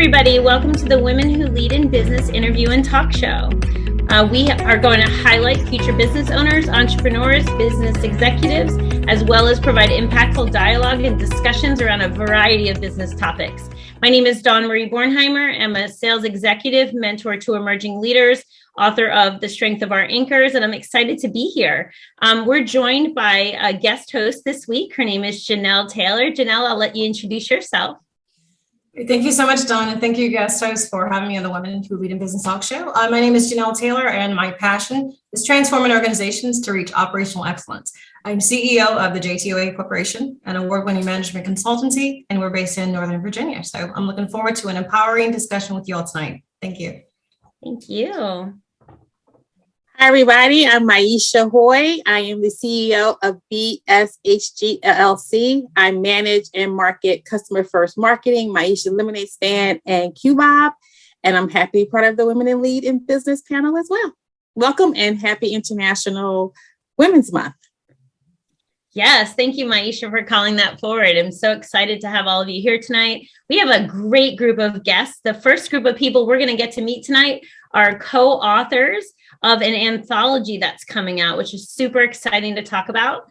everybody. Welcome to the Women Who Lead in Business interview and talk show. We are going to highlight future business owners, entrepreneurs, business executives, as well as provide impactful dialogue and discussions around a variety of business topics. My name is Dawn Marie Bornheimer. I'm a sales executive, mentor to emerging leaders, author of The Strength of Our Anchors, and I'm excited to be here. We're joined by a guest host this week. Her name is Janelle Taylor. Janelle, I'll let you introduce yourself. Thank you so much, Dawn, and thank you, guest host, for having me on the Women Who Lead in Business talk show. My name is Janelle Taylor, and my passion is transforming organizations to reach operational excellence. I'm CEO of the JTOA Corporation, an award-winning management consultancy, and we're based in Northern Virginia. So I'm looking forward to an empowering discussion with you all tonight. Thank you. Thank you. Hi, everybody. I'm Maisha Hoye. I am the CEO of BSHG LLC. I manage and market customer first marketing, Maisha Lemonade Stand, and Q-Bob. And I'm happy to be part of the Women in Lead in Business panel as well. Welcome and happy International Women's Month. Yes, thank you, Maisha, for calling that forward. I'm so excited to have all of you here tonight. We have a great group of guests. The first group of people we're going to get to meet tonight are co-authors of an anthology that's coming out, which is super exciting to talk about.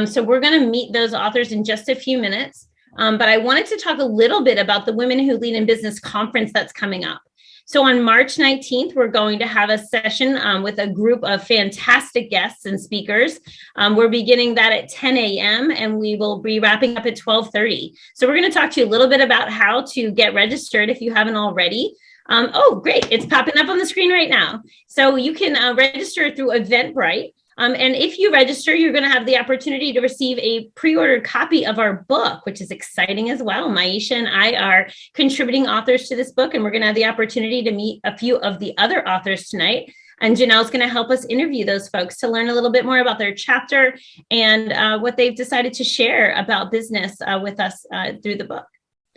So we're going to meet those authors in just a few minutes. But I wanted to talk a little bit about the Women Who Lead in Business conference that's coming up. So on March 19th, we're going to have a session with a group of fantastic guests and speakers. We're beginning that at 10 a.m. and we will be wrapping up at 12:30. So we're going to talk to you a little bit about how to get registered if you haven't already. Oh, great. It's popping up on the screen right now. So you can register through Eventbrite. And if you register, you're going to have the opportunity to receive a pre-ordered copy of our book, which is exciting as well. Maisha and I are contributing authors to this book, and we're going to have the opportunity to meet a few of the other authors tonight. And Janelle's going to help us interview those folks to learn a little bit more about their chapter and what they've decided to share about business with us through the book.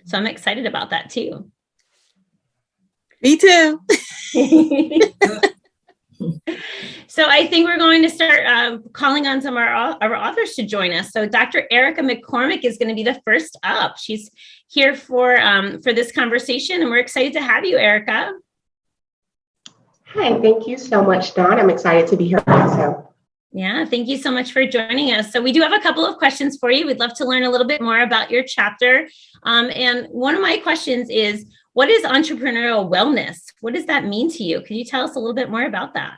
So I'm excited about that too. Me too. So I think we're going to start calling on some of our authors to join us. So Dr. Erica McCormick is going to be the first up. She's here for this conversation, and we're excited to have you, Erica. Hi, thank you so much, Dawn. I'm excited to be here also. Yeah, thank you so much for joining us. So we do have a couple of questions for you. We'd love to learn a little bit more about your chapter. And one of my questions is, what is entrepreneurial wellness? What does that mean to you? Could you tell us a little bit more about that?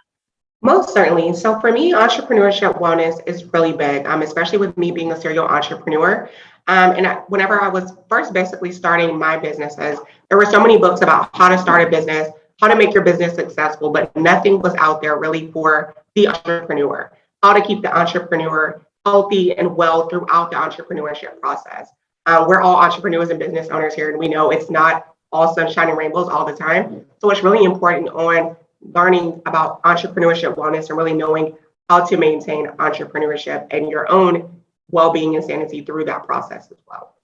Most certainly. So for me, entrepreneurship wellness is really big, especially with me being a serial entrepreneur. Whenever I was first basically starting my businesses, there were so many books about how to start a business, how to make your business successful, but nothing was out there really for the entrepreneur, how to keep the entrepreneur healthy and well throughout the entrepreneurship process. We're all entrepreneurs and business owners here, and we know it's not all sunshine and rainbows all the time. So it's really important on learning about entrepreneurship wellness and really knowing how to maintain entrepreneurship and your own well-being and sanity through that process as well.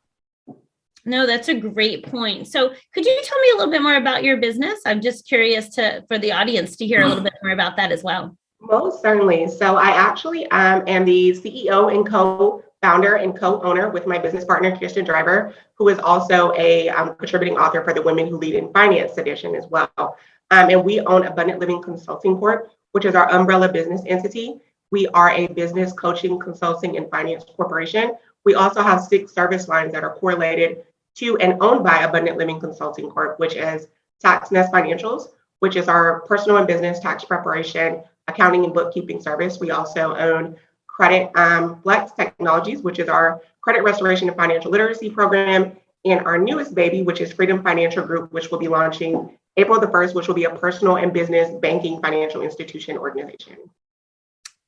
No, that's a great point. So could you tell me a little bit more about your business? I'm just curious for the audience to hear a little bit more about that as well. Most certainly. So I actually am the CEO and co-founder and co-owner with my business partner, Kirsten Driver, who is also a contributing author for the Women Who Lead in Finance edition as well. And we own Abundant Living Consulting Corp, which is our umbrella business entity. We are a business coaching, consulting, and finance corporation. We also have 6 service lines that are correlated to and owned by Abundant Living Consulting Corp, which is TaxNest Financials, which is our personal and business tax preparation, accounting and bookkeeping service. We also own Credit Flex Technologies, which is our credit restoration and financial literacy program, and our newest baby, which is Freedom Financial Group, which will be launching April the 1st, which will be a personal and business banking financial institution organization.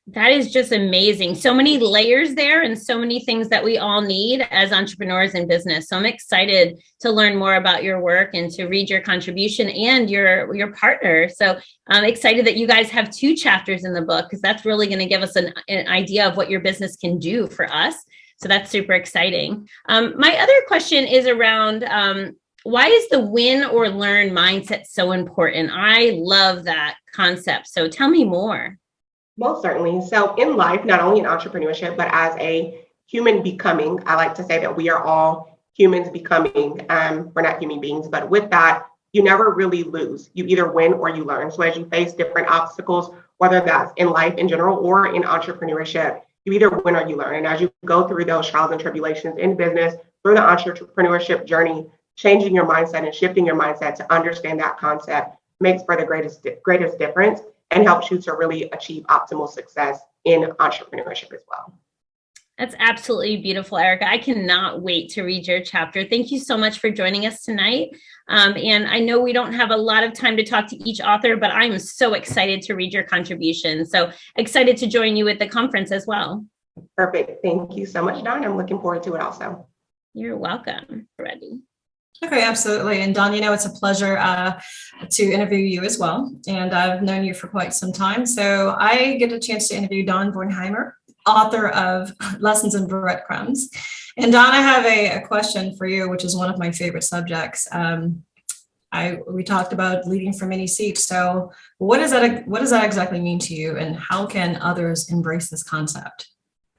That is just amazing. So many layers there and so many things that we all need as entrepreneurs in business. So I'm excited to learn more about your work and to read your contribution and your partner. So I'm excited that you guys have 2 chapters in the book, because that's really going to give us an idea of what your business can do for us. So that's super exciting. My other question is around why is the win or learn mindset so important? I love that concept. So tell me more. Most certainly. So in life, not only in entrepreneurship, but as a human becoming, I like to say that we are all humans becoming, we're not human beings, but with that, you never really lose. You either win or you learn. So as you face different obstacles, whether that's in life in general or in entrepreneurship, you either win or you learn. And as you go through those trials and tribulations in business, through the entrepreneurship journey, changing your mindset and shifting your mindset to understand that concept makes for the greatest difference and helps you to really achieve optimal success in entrepreneurship as well. That's absolutely beautiful, Erica. I cannot wait to read your chapter. Thank you so much for joining us tonight. And I know we don't have a lot of time to talk to each author, but I'm so excited to read your contribution. So excited to join you at the conference as well. Perfect. Thank you so much, Dawn. I'm looking forward to it also. You're welcome. Ready. Okay, absolutely. And Dawn, it's a pleasure to interview you as well. And I've known you for quite some time. So I get a chance to interview Dawn Bornheimer, author of Lessons in Breadcrumbs. And Dawn, I have a question for you, which is one of my favorite subjects. We talked about leading from any seat. So what does that exactly mean to you, and how can others embrace this concept?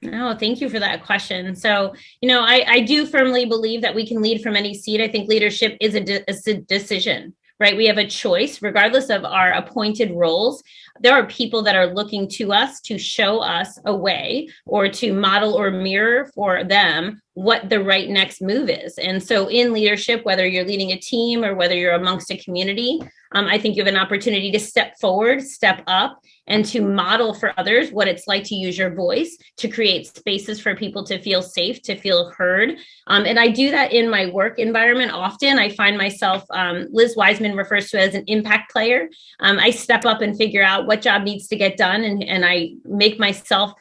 No, thank you for that question. So, I do firmly believe that we can lead from any seat. I think leadership is a decision, right? We have a choice, regardless of our appointed roles. There are people that are looking to us to show us a way, or to model or mirror for them what the right next move is. And so in leadership, whether you're leading a team or whether you're amongst a community, I think you have an opportunity to step forward, step up, and to model for others what it's like to use your voice, to create spaces for people to feel safe, to feel heard. And I do that in my work environment often. I find myself, Liz Wiseman refers to it as an impact player. I step up and figure out what job needs to get done, and I make myself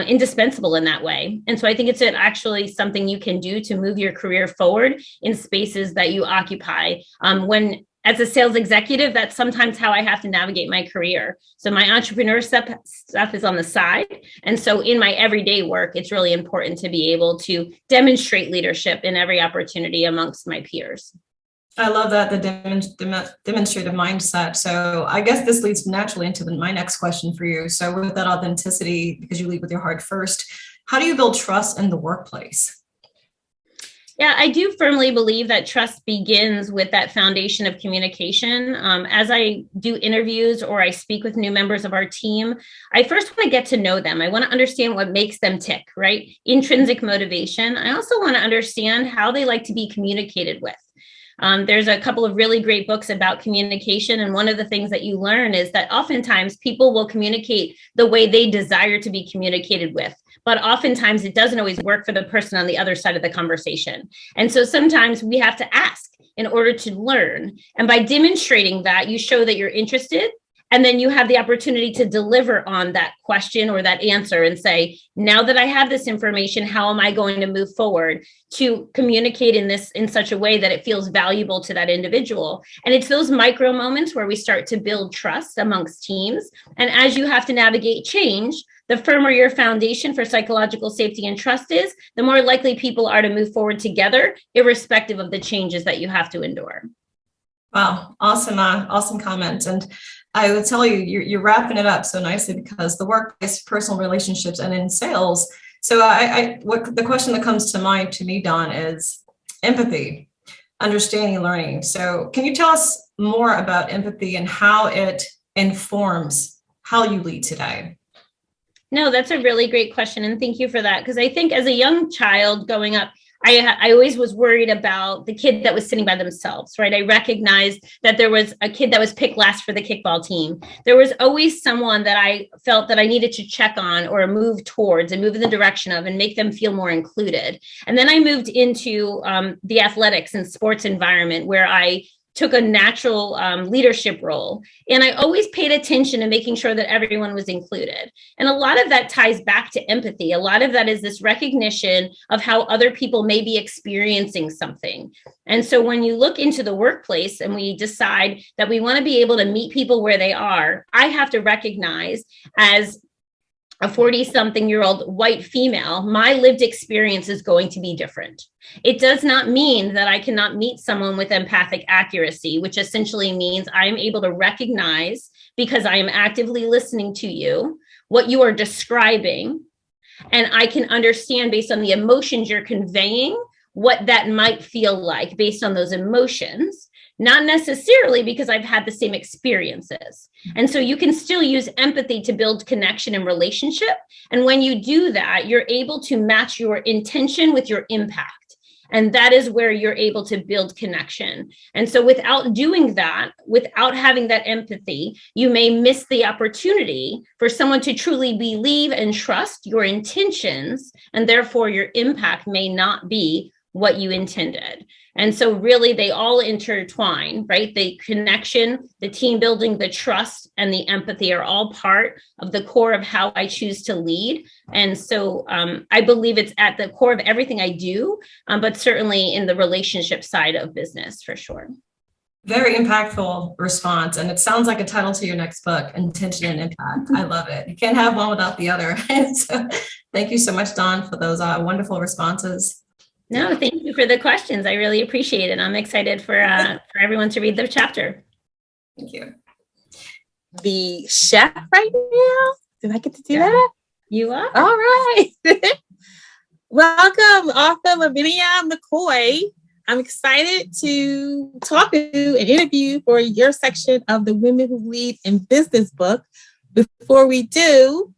indispensable in that way. And so I think it's actually something you can do to move your career forward in spaces that you occupy. As a sales executive, that's sometimes how I have to navigate my career. So my entrepreneur stuff is on the side. And so in my everyday work, it's really important to be able to demonstrate leadership in every opportunity amongst my peers. I love that, the demonstrative mindset. So I guess this leads naturally into my next question for you. So with that authenticity, because you lead with your heart first, how do you build trust in the workplace? Yeah, I do firmly believe that trust begins with that foundation of communication. As I do interviews or I speak with new members of our team, I first want to get to know them. I want to understand what makes them tick, right? Intrinsic motivation. I also want to understand how they like to be communicated with. There's a couple of really great books about communication. And one of the things that you learn is that oftentimes people will communicate the way they desire to be communicated with. But oftentimes it doesn't always work for the person on the other side of the conversation. And so sometimes we have to ask in order to learn. And by demonstrating that, you show that you're interested. And then you have the opportunity to deliver on that question or that answer and say, now that I have this information, how am I going to move forward to communicate in such a way that it feels valuable to that individual? And it's those micro moments where we start to build trust amongst teams. And as you have to navigate change, the firmer your foundation for psychological safety and trust is, the more likely people are to move forward together, irrespective of the changes that you have to endure. Wow, awesome comment. And I would tell you, you're wrapping it up so nicely, because the workplace, personal relationships, and in sales. So the question that comes to mind to me, Dawn, is empathy, understanding, learning. So can you tell us more about empathy and how it informs how you lead today? No, that's a really great question. And thank you for that. Because I think as a young child growing up, I always was worried about the kid that was sitting by themselves, right? I recognized that there was a kid that was picked last for the kickball team. There was always someone that I felt that I needed to check on or move towards and move in the direction of and make them feel more included. And then I moved into the athletics and sports environment where I took a natural leadership role. And I always paid attention to making sure that everyone was included. And a lot of that ties back to empathy. A lot of that is this recognition of how other people may be experiencing something. And so when you look into the workplace and we decide that we want to be able to meet people where they are, I have to recognize, as a 40-something-year-old white female, my lived experience is going to be different. It does not mean that I cannot meet someone with empathic accuracy, which essentially means I am able to recognize, because I am actively listening to you, what you are describing, and I can understand based on the emotions you're conveying what that might feel like based on those emotions, not necessarily because I've had the same experiences. And so you can still use empathy to build connection and relationship. And when you do that, you're able to match your intention with your impact. And that is where you're able to build connection. And so without doing that, without having that empathy, you may miss the opportunity for someone to truly believe and trust your intentions, and therefore your impact may not be what you intended. And so really they all intertwine, right? The connection, the team building, the trust, and the empathy are all part of the core of how I choose to lead. And so I believe it's at the core of everything I do, but certainly in the relationship side of business for sure. Very impactful response. And it sounds like a title to your next book, Intention and Impact. I love it. You can't have one without the other. So thank you so much, Dawn, for those wonderful responses. No, thank you for the questions. I really appreciate it. I'm excited for everyone to read the chapter. Thank you. The chef right now. Did I get to do that? You are. All right. Welcome, author Lavinia McCoy. I'm excited to talk to you and interview for your section of the Women Who Lead in Business book. Before we do,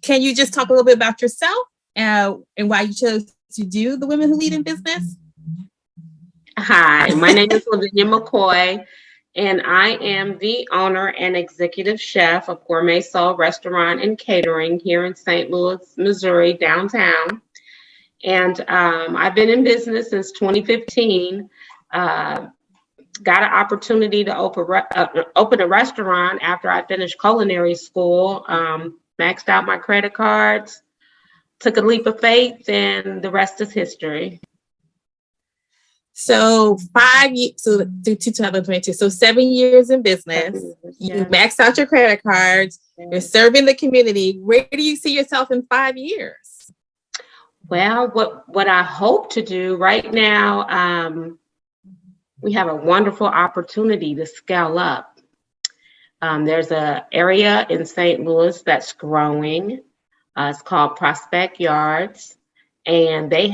can you just talk a little bit about yourself and why you chose to do the Women Who Lead in Business? Hi, my name is Lavinia McCoy, and I am the owner and executive chef of Gourmet Soul Restaurant and Catering here in St. Louis, Missouri, downtown. And I've been in business since 2015. Got an opportunity to open a restaurant after I finished culinary school, maxed out my credit cards, took a leap of faith, and the rest is history. So 5 years, so through 2022, so 7 years in business. You maxed out your credit cards. You're serving the community. Where do you see yourself in 5 years? Well, what I hope to do right now, we have a wonderful opportunity to scale up. There's an area in St. Louis that's growing. It's called Prospect Yards, and they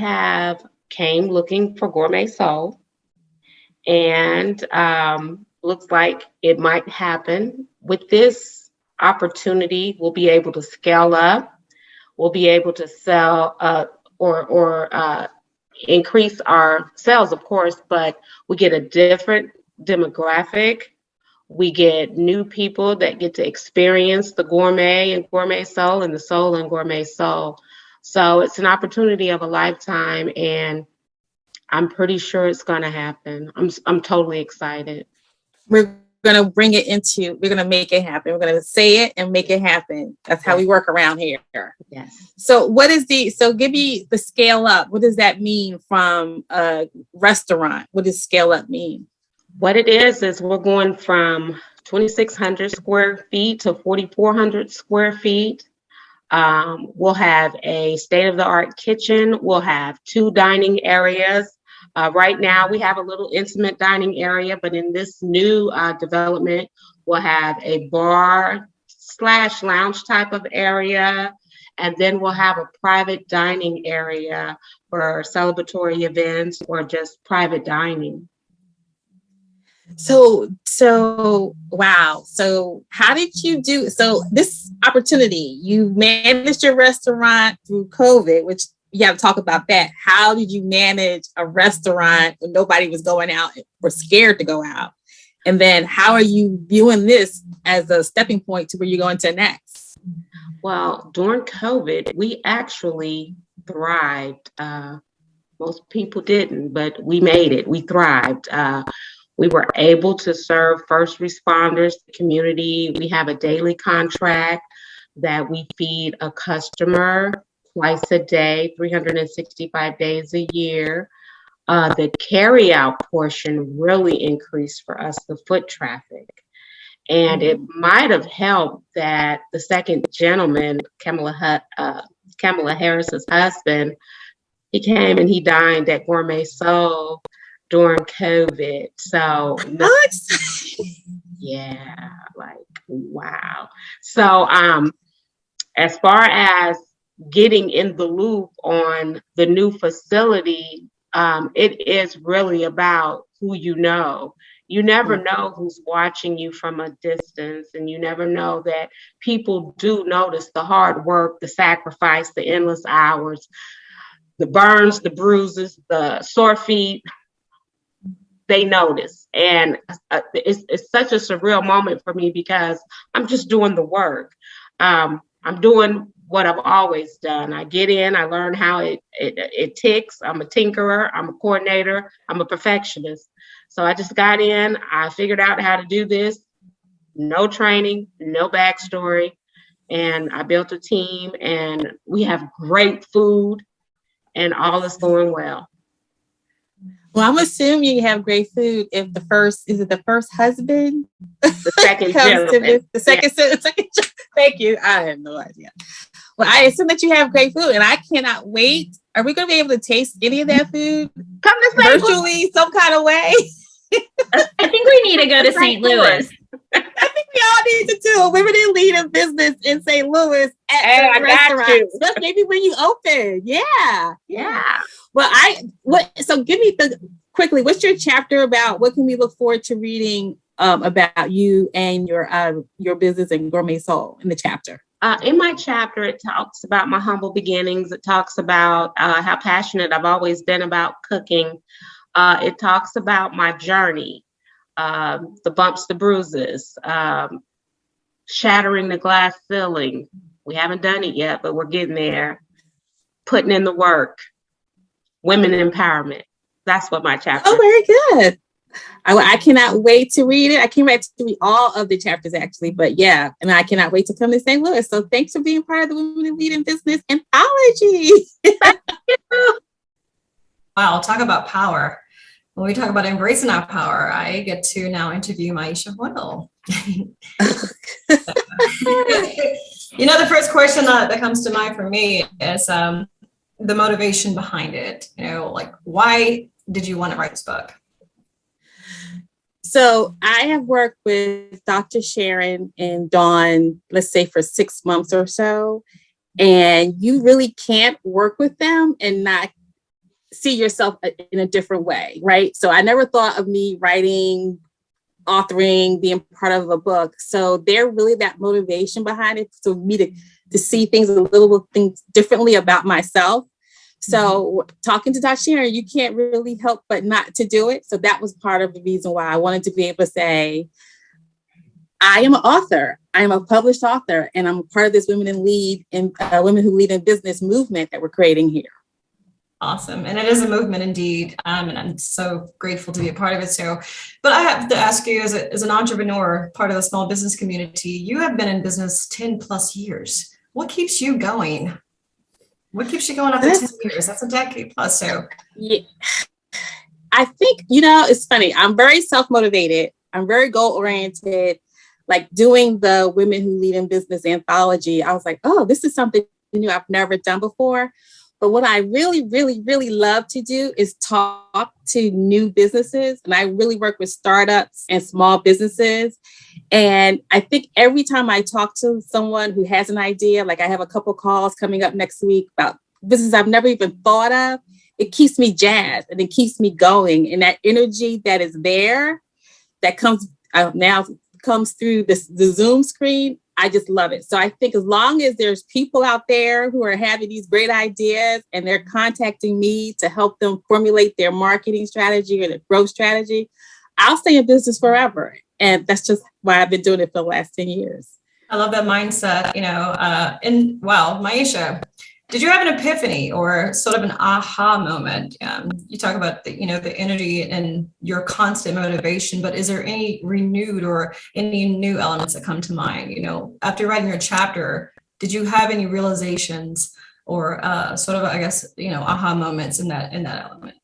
came looking for Gourmet Soul, and looks like it might happen. With this opportunity, we'll be able to scale up. We'll be able to sell or increase our sales, of course, but we get a different demographic. We get new people that get to experience the gourmet and Gourmet Soul and the soul and Gourmet Soul. So it's an opportunity of a lifetime, and I'm pretty sure it's going to happen. I'm totally excited. We're going to we're going to make it happen. We're going to say it and make it happen. That's how we work around here. Yes. So give me the scale up. What does that mean from a restaurant? What does scale up mean? What it is we're going from 2,600 square feet to 4,400 square feet. We'll have a state-of-the-art kitchen. We'll have 2 dining areas. Right now, we have a little intimate dining area, but in this new development, we'll have a bar/lounge type of area, and then we'll have a private dining area for celebratory events or just private dining. So wow. So how did you do? So this opportunity, you managed your restaurant through COVID, which you have to talk about that. How did you manage a restaurant when nobody was going out or scared to go out? And then how are you viewing this as a stepping point to where you're going to next? Well, during COVID, we actually thrived. Most people didn't, but we made it. We thrived. We were able to serve first responders, the community. We have a daily contract that we feed a customer twice a day, 365 days a year. The carry-out portion really increased for us, the foot traffic. And it might have helped that the second gentleman, Kamala Harris's husband, he came and he dined at Gourmet Soul during COVID. So yeah, like, wow. So as far as getting in the loop on the new facility, it is really about who you know. You never know who's watching you from a distance, and you never know that people do notice the hard work, the sacrifice, the endless hours, the burns, the bruises, the sore feet. They notice. And it's such a surreal moment for me because I'm just doing the work. I'm doing what I've always done. I get in, I learn how it ticks. I'm a tinkerer, I'm a coordinator, I'm a perfectionist. So I just got in, I figured out how to do this. No training, no backstory. And I built a team, and we have great food, and all is going well. Well, I'm assuming you have great food if the first husband? The second gentleman. Thank you. I have no idea. Well, I assume that you have great food, and I cannot wait. Are we going to be able to taste any of that food? Come to St. Virtually, some kind of way? I think we need to go to St. Louis. I think we all need to do a Women in Leading Business in St. Louis at Hey, the restaurant. Maybe when you open. Yeah. Well, so give me quickly, what's your chapter about? What can we look forward to reading about you and your business and Gourmet Soul in the chapter? In my chapter, it talks about my humble beginnings. It talks about how passionate I've always been about cooking. It talks about my journey, the bumps, the bruises, shattering the glass ceiling. We haven't done it yet, but we're getting there. Putting in the work, women empowerment. That's what my chapter. Oh, very good. I cannot wait to read it. I can't wait to read all of the chapters, actually. But yeah, and I cannot wait to come to St. Louis. So thanks for being part of the Women in Leading Business anthology. Wow, talk about power. When we talk about embracing our power, I get to now interview Maisha Hoye. The first question that comes to mind for me is the motivation behind it. Why did you want to write this book? So I have worked with Dr. Sharon and Dawn, let's say for 6 months or so, and you really can't work with them and not see yourself in a different way, right? So I never thought of me writing, authoring, being part of a book. So they're really that motivation behind it. So me to see things a little things differently about myself. So talking to Dr. Sharon, you can't really help but not to do it. So that was part of the reason why I wanted to be able to say, I am an author. I am a published author, and I'm part of this Women Who Lead in Business movement that we're creating here. Awesome. And it is a movement indeed. And I'm so grateful to be a part of it. But I have to ask you, as an entrepreneur, part of the small business community, you have been in business 10 plus years. What keeps you going? What keeps you going after 10 years? That's a decade plus. So yeah, I think, it's funny. I'm very self-motivated. I'm very goal-oriented. Like doing the Women Who Lead in Business anthology, I was like, oh, this is something new I've never done before. But what I really, really, really love to do is talk to new businesses. And I really work with startups and small businesses. And I think every time I talk to someone who has an idea, like I have a couple calls coming up next week about businesses I've never even thought of, it keeps me jazzed and it keeps me going. And that energy that is there, that comes through the Zoom screen, I just love it. So I think as long as there's people out there who are having these great ideas and they're contacting me to help them formulate their marketing strategy or their growth strategy, I'll stay in business forever. And that's just why I've been doing it for the last 10 years. I love that mindset, Maisha, did you have an epiphany or sort of an aha moment? You talk about the energy and your constant motivation, but is there any renewed or any new elements that come to mind? After writing your chapter, did you have any realizations or aha moments in that element?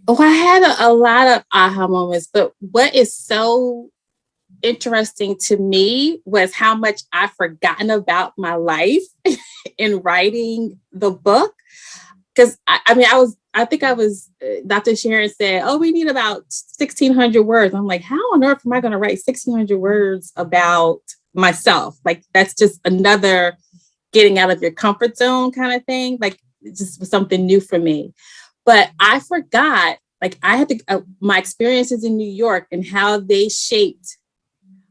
Oh, I had a lot of aha moments, but what is so interesting to me was how much I've forgotten about my life in writing the book. Because Dr. Sharon said, oh, we need about 1,600 words. I'm like, how on earth am I going to write 1,600 words about myself? Like, that's just another getting out of your comfort zone kind of thing. Like, it just was something new for me. But I forgot, like I had to, my experiences in New York and how they shaped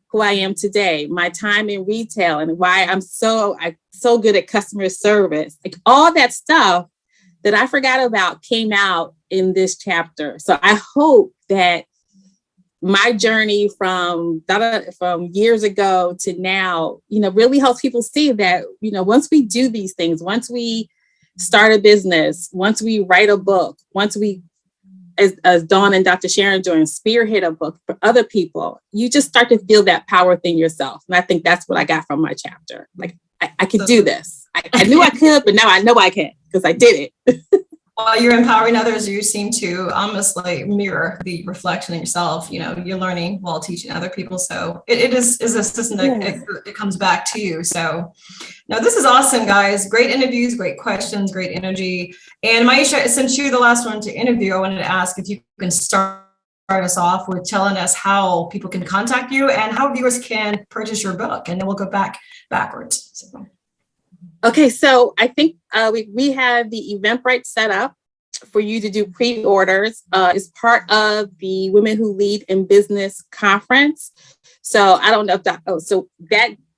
who I am today, my time in retail and why I'm so good at customer service. Like all that stuff that I forgot about came out in this chapter. So I hope that my journey from years ago to now, really helps people see that, once we do these things, once we start a business, once we write a book, once we, as Dawn and Dr. Sharon doing, spearhead a book for other people, you just start to feel that power within yourself. And I think that's what I got from my chapter. Like, I could do this. I knew I could, but now I know I can because I did it. While you're empowering others, you seem to almost like mirror the reflection in yourself. You're learning while teaching other people. So it is a system that it comes back to you. So now this is awesome, guys. Great interviews, great questions, great energy. And Maisha, since you're the last one to interview, I wanted to ask if you can start us off with telling us how people can contact you and how viewers can purchase your book. And then we'll go backwards. So. Okay, so I think we have the Eventbrite set up for you to do pre-orders. It's part of the Women Who Lead in Business conference. So I don't know if that,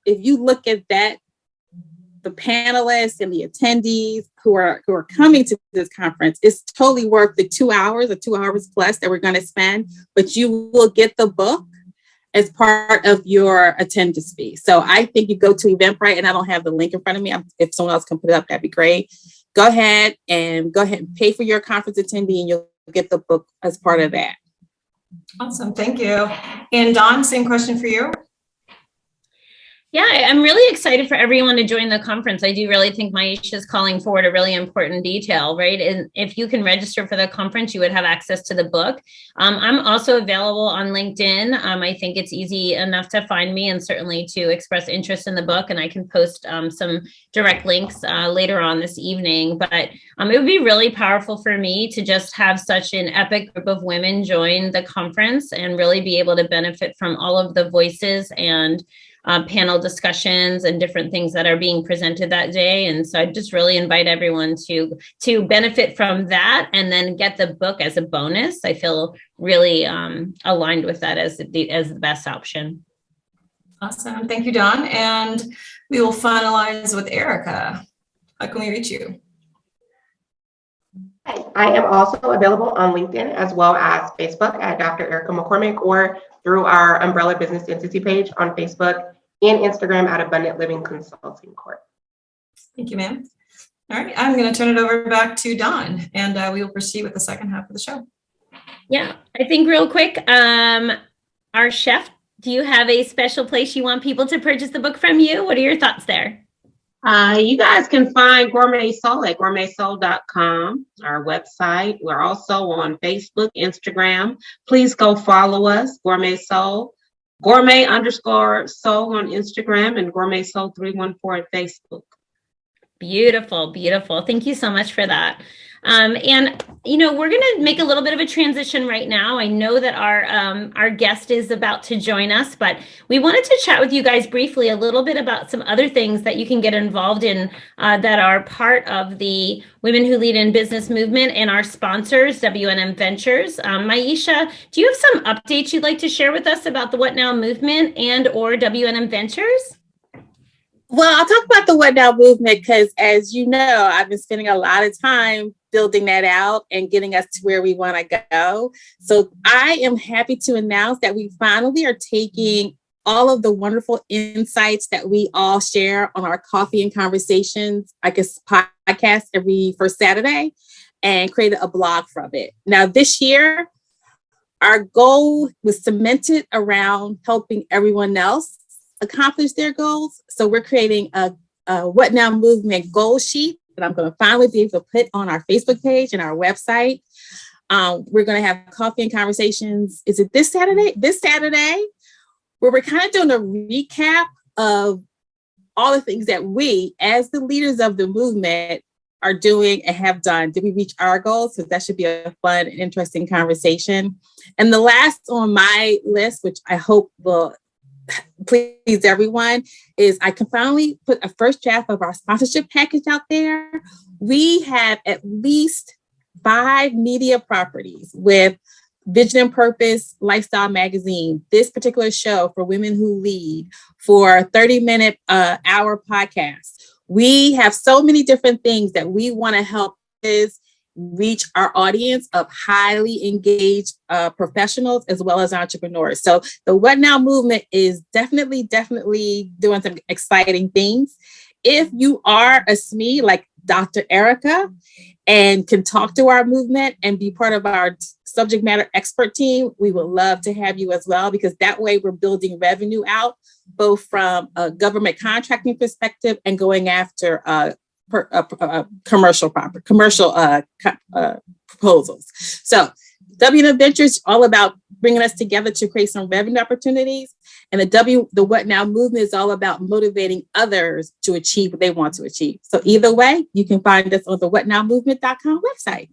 if you look at that, the panelists and the attendees who are coming to this conference, it's totally worth the 2 hours or 2 hours plus that we're going to spend, but you will get the book as part of your attendance fee. So I think you go to Eventbrite, and I don't have the link in front of me. If someone else can put it up, that'd be great. Go ahead and pay for your conference attendee, and you'll get the book as part of that. Awesome, thank you. And Dawn, same question for you. Yeah, I'm really excited for everyone to join the conference. I do really think Maisha is calling forward a really important detail, right? And if you can register for the conference, you would have access to the book. I'm also available on LinkedIn. I think it's easy enough to find me and certainly to express interest in the book. And I can post some direct links later on this evening. But it would be really powerful for me to just have such an epic group of women join the conference and really be able to benefit from all of the voices and panel discussions and different things that are being presented that day. And so I just really invite everyone to benefit from that and then get the book as a bonus. I feel really aligned with that as the best option. Awesome. Thank you, Dawn. And we will finalize with Erica. How can we reach you? I am also available on LinkedIn as well as Facebook at Dr. Erica McCormick, or through our umbrella business entity page on Facebook and Instagram at Abundant Living Consulting Corp. Thank you, ma'am. All right, I'm going to turn it over back to Dawn, and we will proceed with the second half of the show. Yeah, I think real quick, our chef, do you have a special place you want people to purchase the book from you? What are your thoughts there? You guys can find Gourmet Soul at gourmetsoul.com, our website. We're also on Facebook, Instagram. Please go follow us, Gourmet Soul, Gourmet_Soul on Instagram, and Gourmet Soul 314 at Facebook. Beautiful, beautiful. Thank you so much for that. And, we're going to make a little bit of a transition right now. I know that our guest is about to join us, but we wanted to chat with you guys briefly a little bit about some other things that you can get involved in that are part of the Women Who Lead in Business movement and our sponsors, WNM Ventures. Maisha, do you have some updates you'd like to share with us about the What Now movement and or WNM Ventures? Well, I'll talk about the What Now movement because, as you know, I've been spending a lot of time building that out and getting us to where we want to go. So I am happy to announce that we finally are taking all of the wonderful insights that we all share on our Coffee and Conversations, I guess, podcast every first Saturday, and created a blog from it. Now, this year, our goal was cemented around helping everyone else accomplish their goals. So we're creating a What Now movement goal sheet that I'm going to finally be able to put on our Facebook page and our website. We're going to have Coffee and Conversations. Is it this Saturday? This Saturday, where we're kind of doing a recap of all the things that we, as the leaders of the movement, are doing and have done. Did we reach our goals? So that should be a fun and interesting conversation. And the last on my list, which I hope will please everyone, is I can finally put a first draft of our sponsorship package out there. We have at least 5 media properties with Vision and Purpose Lifestyle Magazine, this particular show for Women Who Lead, for 30-minute hour podcast. We have so many different things that we want to help is reach our audience of highly engaged professionals as well as entrepreneurs. So the What Now movement is definitely doing some exciting things. If you are a SME like Dr. Erica and can talk to our movement and be part of our subject matter expert team, we would love to have you as well, because that way we're building revenue out, both from a government contracting perspective and going after commercial proposals. So W Ventures all about bringing us together to create some revenue opportunities. And the What Now movement is all about motivating others to achieve what they want to achieve. So either way, you can find us on the whatnowmovement.com website.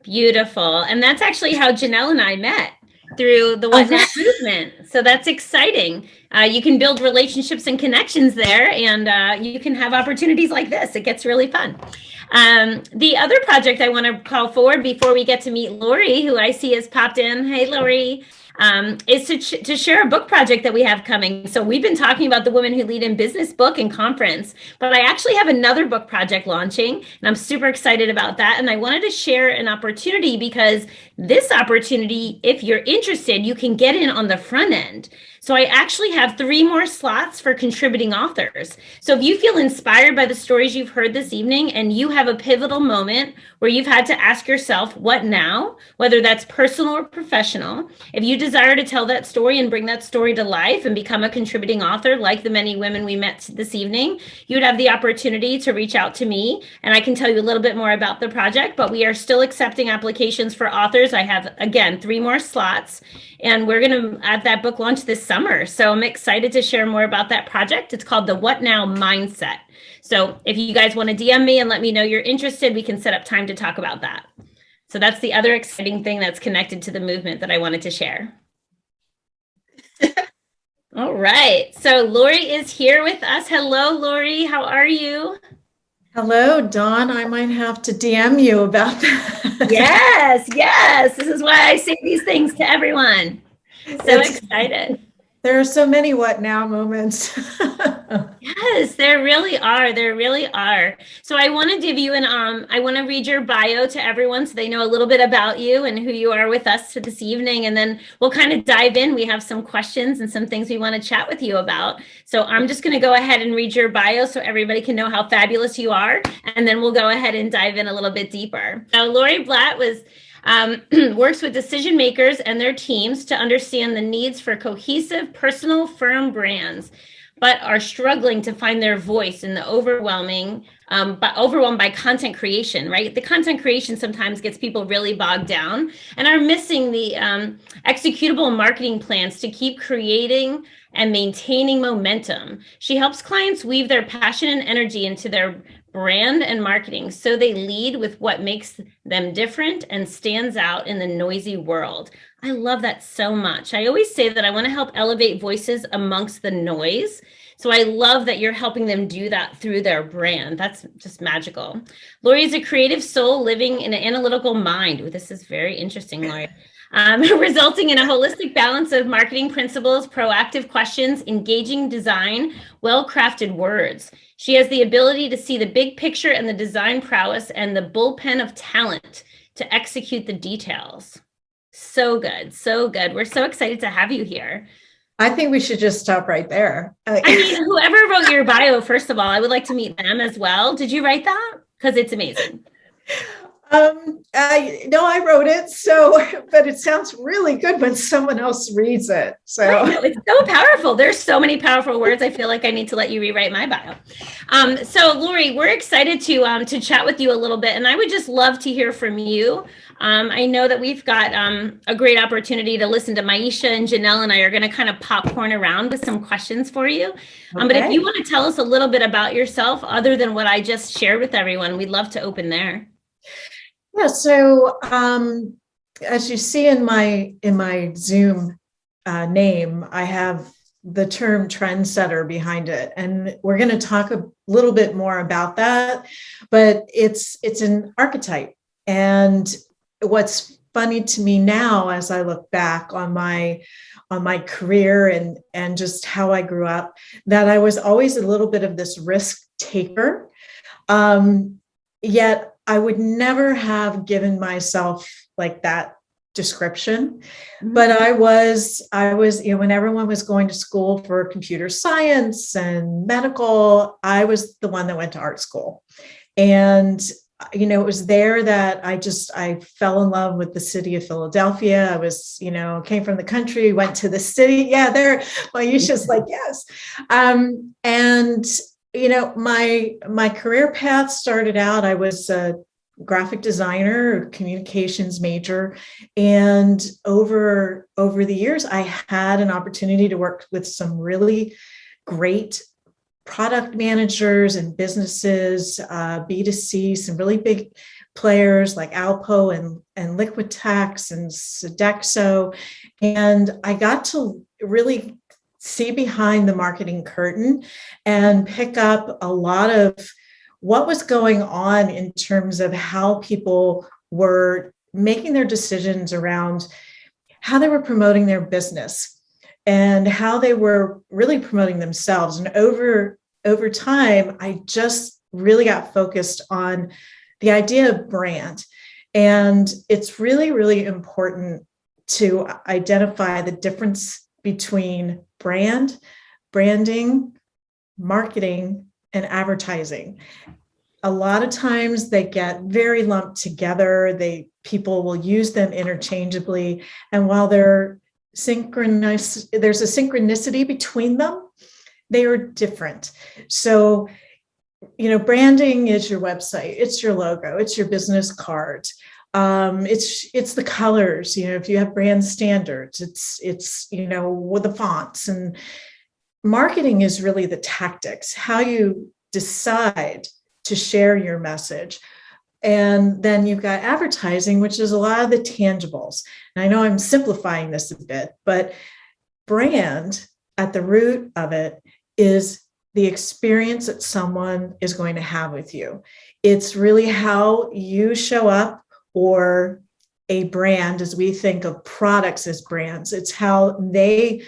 Beautiful. And that's actually how Janelle and I met, through the What Now movement. So that's exciting. You can build relationships and connections there, and you can have opportunities like this. It gets really fun. The other project I want to call forward before we get to meet Lori, who I see has popped in. Hey, Lori. Is to share a book project that we have coming. So we've been talking about the Women Who Lead in Business book and conference, but I actually have another book project launching, and I'm super excited about that. And I wanted to share an opportunity, because this opportunity, if you're interested, you can get in on the front end. So I actually have 3 more slots for contributing authors. So if you feel inspired by the stories you've heard this evening, and you have a pivotal moment where you've had to ask yourself, what now? Whether that's personal or professional, if you desire to tell that story and bring that story to life and become a contributing author like the many women we met this evening, you would have the opportunity to reach out to me, and I can tell you a little bit more about the project. But we are still accepting applications for authors. I have, again, 3 more slots, and we're going to have that book launch this summer. So I'm excited to share more about that project. It's called the What Now Mindset. So if you guys want to DM me and let me know you're interested, we can set up time to talk about that. So that's the other exciting thing that's connected to the movement that I wanted to share. All right. So Lori is here with us. Hello, Lori. How are you? Hello, Dawn. I might have to DM you about that. Yes. This is why I say these things to everyone. So excited. There are so many what now moments. Yes, there really are. So I want to give you I want to read your bio to everyone so they know a little bit about you and who you are with us this evening. And then we'll kind of dive in. We have some questions and some things we want to chat with you about. So I'm just going to go ahead and read your bio so everybody can know how fabulous you are. And then we'll go ahead and dive in a little bit deeper. So Lori Blatt works with decision makers and their teams to understand the needs for cohesive, personal, firm brands, but are struggling to find their voice in the overwhelmed by content creation, right? The content creation sometimes gets people really bogged down and are missing the executable marketing plans to keep creating and maintaining momentum. She helps clients weave their passion and energy into their brand and marketing so they lead with what makes them different and stands out in the noisy world. I love that so much. I always say that I want to help elevate voices amongst the noise. So I love that you're helping them do that through their brand. That's just magical. Lori is a creative soul living in an analytical mind. Ooh, this is very interesting, Lori. Resulting in a holistic balance of marketing principles, proactive questions, engaging design, well-crafted words. She has the ability to see the big picture and the design prowess and the bullpen of talent to execute the details. So good. We're so excited to have you here. I think we should just stop right there. I mean, whoever wrote your bio, first of all, I would like to meet them as well. Did you write that? Because it's amazing. I wrote it, but it sounds really good when someone else reads it. So it's so powerful. There's so many powerful words. I feel like I need to let you rewrite my bio. So Lori, we're excited to chat with you a little bit, and I would just love to hear from you. I know that we've got a great opportunity to listen to Maisha, and Janelle and I are going to kind of popcorn around with some questions for you. But if you want to tell us a little bit about yourself, other than what I just shared with everyone, we'd love to open there. Yeah. So as you see in my Zoom name, I have the term trendsetter behind it. And we're going to talk a little bit more about that, but it's an archetype. And what's funny to me now, as I look back on my career and just how I grew up, that I was always a little bit of this risk taker. Yet I would never have given myself like that description. But I was, when everyone was going to school for computer science and medical, I was the one that went to art school. And, it was there that I fell in love with the city of Philadelphia. I was, came from the country, went to the city. Yeah, there, Maisha's like, yes. And, my career path started out, I was a graphic designer, communications major. And over the years, I had an opportunity to work with some really great product managers and businesses, B2C, some really big players like Alpo and Liquitex and Sodexo. And I got to really see behind the marketing curtain and pick up a lot of what was going on in terms of how people were making their decisions around how they were promoting their business and how they were really promoting themselves. And over time, I just really got focused on the idea of brand. And it's really, really important to identify the difference between branding, marketing, and advertising. A lot of times they get very lumped together. People will use them interchangeably. And while there's a synchronicity between them, they are different. So, branding is your website, it's your logo, it's your business card. It's the colors, if you have brand standards, it's with the fonts. And marketing is really the tactics, how you decide to share your message. And then you've got advertising, which is a lot of the tangibles. And I know I'm simplifying this a bit, but brand at the root of it is the experience that someone is going to have with you. It's really how you show up, or a brand, as we think of products as brands. It's how they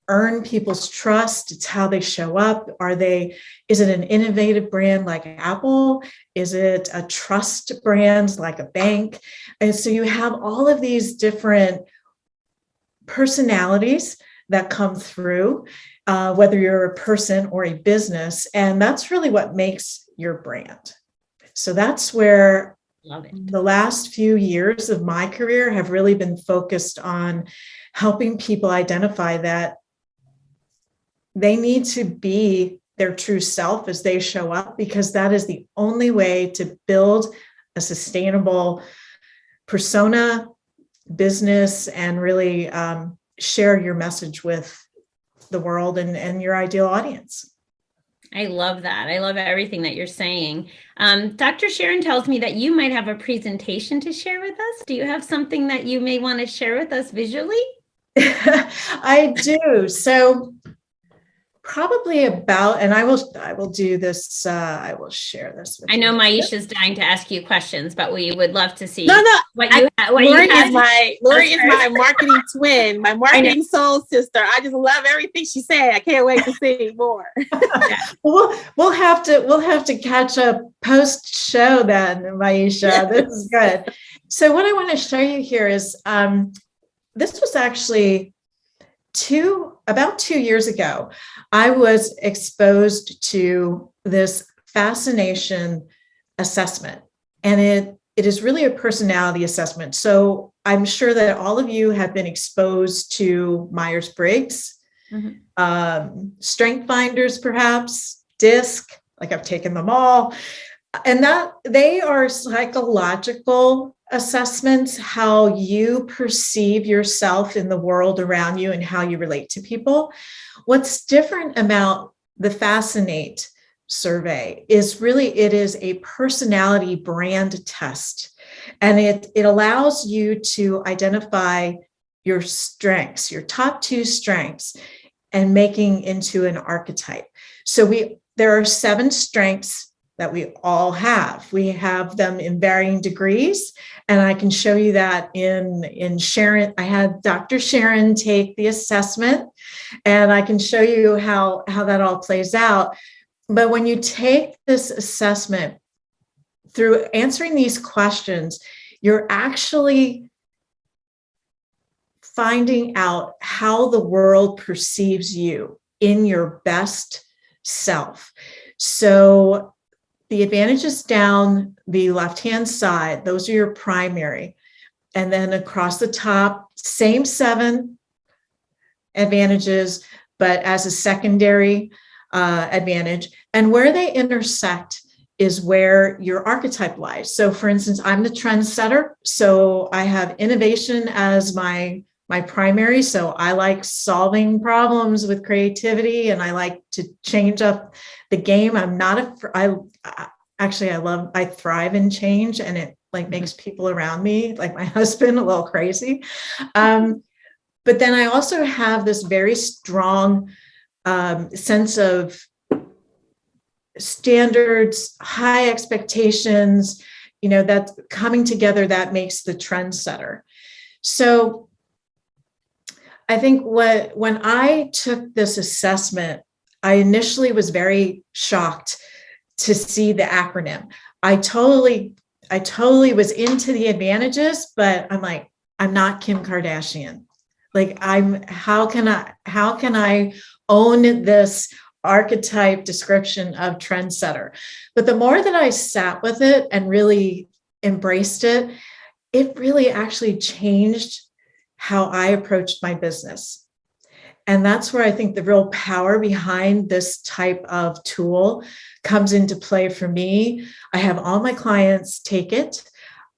earn people's trust. It's how they show up. Is it an innovative brand like Apple? Is it a trust brand like a bank? And so you have all of these different personalities that come through, whether you're a person or a business. And that's really what makes your brand. So that's where the last few years of my career have really been focused on helping people identify that they need to be their true self as they show up, because that is the only way to build a sustainable persona, business, and really share your message with the world and your ideal audience. I love that. I love everything that you're saying. Dr. Sharon tells me that you might have a presentation to share with us. Do you have something that you may want to share with us visually? I do. So probably about, and I will do this. I will share this with I know you. Maisha's dying to ask you questions, but we would love to see Lori have. is my marketing twin, my marketing soul sister. I just love everything she said. I can't wait to see more. We'll have to catch up post show then, Maisha. This is good. So what I want to show you here is this was actually about 2 years ago. I was exposed to this fascination assessment, and it is really a personality assessment. So I'm sure that all of you have been exposed to Myers-Briggs, Strength Finders, perhaps, DISC, like I've taken them all. And that they are psychological assessments, how you perceive yourself in the world around you and how you relate to people. What's different about the Fascinate survey is really, it is a personality brand test. And it allows you to identify your strengths, your top 2 strengths. and making into an archetype. So there are 7 strengths that we all have. We have them in varying degrees. And I can show you that in Sharon. I had Dr. Sharon take the assessment, and I can show you how that all plays out. But when you take this assessment, through answering these questions, you're actually finding out how the world perceives you in your best self. So the advantages down the left-hand side, those are your primary. And then across the top, same 7 advantages, but as a secondary advantage. And where they intersect is where your archetype lies. So for instance, I'm the trendsetter. So I have innovation as my primary. So I like solving problems with creativity, and I like to change up the game. I'm not I thrive in change, and it like makes people around me, like my husband, a little crazy. But then I also have this very strong sense of standards, high expectations, that coming together, that makes the trendsetter. So I think when I took this assessment, I initially was very shocked to see the acronym. I totally was into the advantages, but I'm like, I'm not Kim Kardashian. Like how can I own this archetype description of trendsetter? But the more that I sat with it and really embraced it, it really actually changed how I approached my business. And that's where I think the real power behind this type of tool comes into play for me. I have all my clients take it.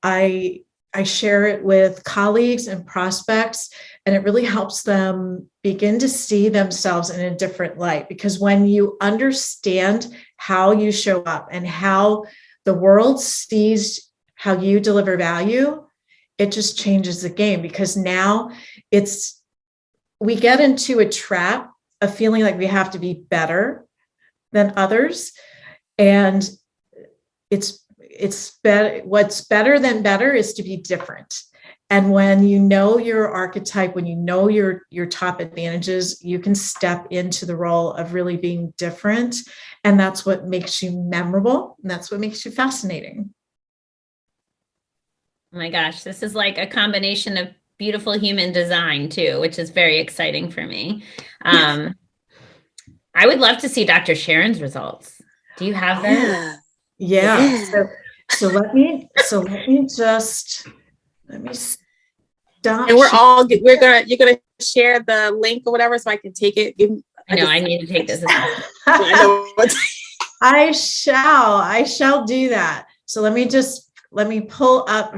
I share it with colleagues and prospects, and it really helps them begin to see themselves in a different light. Because when you understand how you show up and how the world sees how you deliver value, it just changes the game. Because now we get into a trap of feeling like we have to be better than others. And it's better. What's better than better is to be different. And when you know your archetype, when you know your top advantages, you can step into the role of really being different. And that's what makes you memorable. And that's what makes you fascinating. Oh my gosh, this is like a combination of beautiful human design too, which is very exciting for me. I would love to see Dr. Sharon's results. Do you have that? Yeah. So let me stop. And you're gonna share the link or whatever, so I can take it. I need to take this. I shall do that. So let me pull up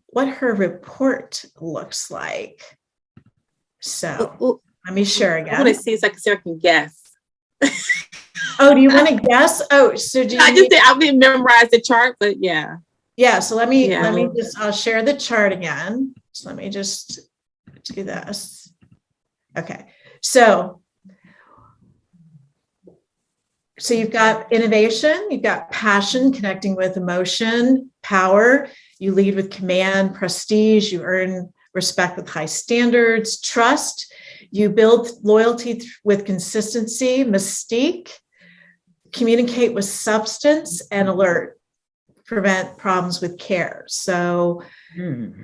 what her report looks like. So let me share again. I want to see if I can guess. Oh, do you want to guess? Oh, so do you? I didn't memorize the chart, but yeah. Yeah. So I'll share the chart again. So let me just do this. Okay. So you've got innovation, you've got passion, connecting with emotion, power. You lead with command, prestige. You earn respect with high standards, trust. You build loyalty with consistency, mystique. Communicate with substance, and alert. Prevent problems with care. So do